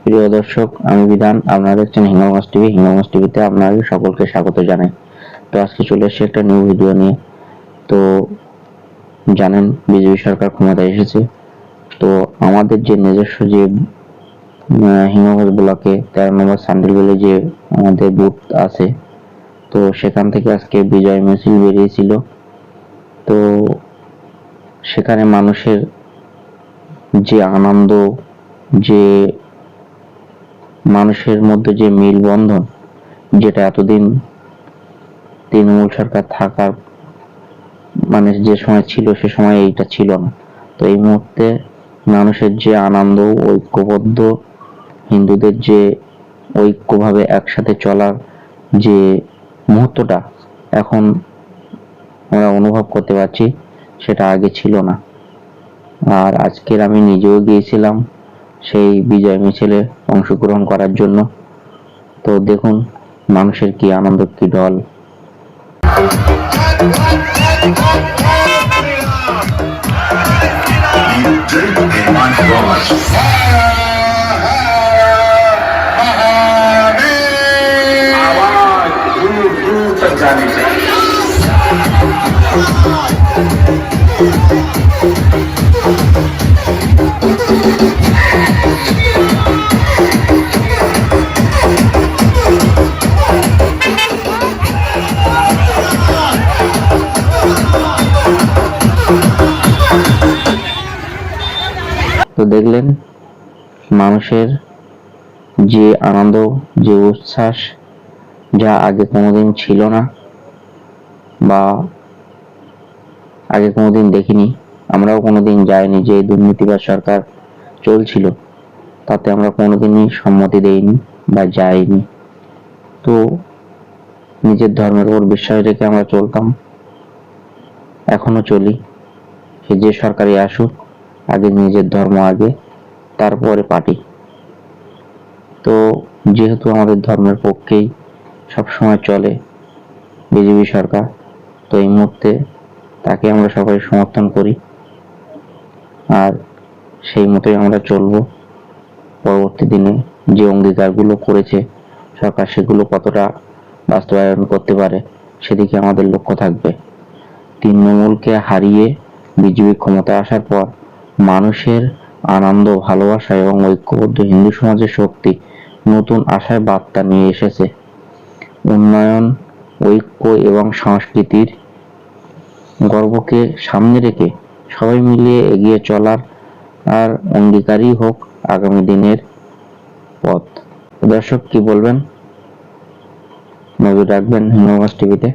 প্রিয় দর্শক, আমি বিধান, আপনারা দেখছেন হিঙ্গলগঞ্জ টিভি। হিঙ্গলগঞ্জ টিভিতে আপনাদের সকলকে স্বাগত জানাই। তো আজকে চলে এসেছি একটা নিউ ভিডিও নিয়ে। তো জানেন বিজেপি সরকার ক্ষমতায় এসেছে। তো আমাদের যে নিজস্ব যে হিঙ্গলগঞ্জ ব্লকে 13 নম্বর সান্ডিলবেলে যে আমাদের বুথ আছে, তো সেখান থেকে আজকে বিজয় মিছিল বেরিয়েছিল। তো সেখানে মানুষের যে আনন্দ, যে মানুষের মধ্যে যে মেলবন্ধন, যেটা এতদিন তৃণমূল সরকার থাকার মানে যে সময় ছিল সে সময় এইটা ছিল না। তো এই মুহূর্তে মানুষের যে আনন্দ, ঐক্যবদ্ধ হিন্দুদের যে ঐক্যভাবে একসাথে চলার যে মুহূর্তটা এখন আমরা অনুভব করতে পারছি, সেটা আগে ছিল না। আর আজকের আমি নিজেও গিয়েছিলাম সেই বিজয় মিছিলে অংশগ্রহণ করার জন্য। তো দেখুন মানুষের কি আনন্দ, কি ঢল। তো দেখলেন মানুষের যে আনন্দ, যে উচ্ছ্বাস, যা আগে কোনোদিন ছিল না বা আগে কোনোদিন দেখিনি। আমরাও কোনোদিন যাইনি। যে দুর্নীতিবাজ সরকার চলছিল তাতে আমরা কোনোদিনই সম্মতি দেইনি বা যাইনি। তো নিজের ধর্মের উপর বিশ্বাস রেখে আমরা চলতাম, এখনো চলি। সে যে সরকারই আসুক, আগে নিজের ধর্ম আগে, তারপরে পার্টি। তো যেহেতু আমাদের ধর্মের পক্ষেই সবসময় চলে বিজেপি সরকার, তো এই মুহূর্তে তাকে আমরা সবাই সমর্থন করি আর সেই মতোই আমরা চলবো। পরবর্তী দিনে যে অঙ্গীকারগুলো করেছে সরকার, সেগুলো কতটা বাস্তবায়ন করতে পারে সেদিকে আমাদের লক্ষ্য থাকবে। তৃণমূলকে হারিয়ে বিজেপি ক্ষমতায় আসার পর মানুষের আনন্দ, ভালোবাসা এবং ঐক্যবদ্ধ হিন্দু সমাজের শক্তি নতুন আশার বার্তা নিয়ে এসেছে। উন্নয়ন, ঐক্য এবং সংস্কৃতির গর্বকে সামনে রেখে সবাই মিলিয়ে এগিয়ে চলার আর অঙ্গীকারই হোক আগামী দিনের পথ। দর্শক কি বলবেন? নজর রাখবেন হিঙ্গলগঞ্জ টিভিতে।